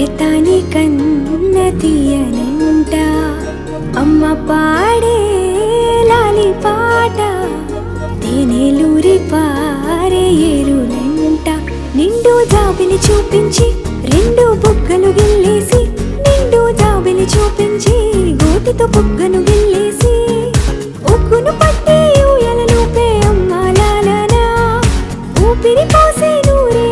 లేతాని కన్న తీయనంట అమ్మ పాడే లాలి పాట తేనెలూరి పారే ఏరులంట నిండు జాబిలి చూపించి రెండు బుగ్గలు గిల్లేసి నిండు జాబిలి చూపించి గోటితో బుగ్గను గిల్లేసి ఉగ్గును పట్టి ఊయల లూపే అమ్మ లాలనా ఊపిరి పోసే నూరే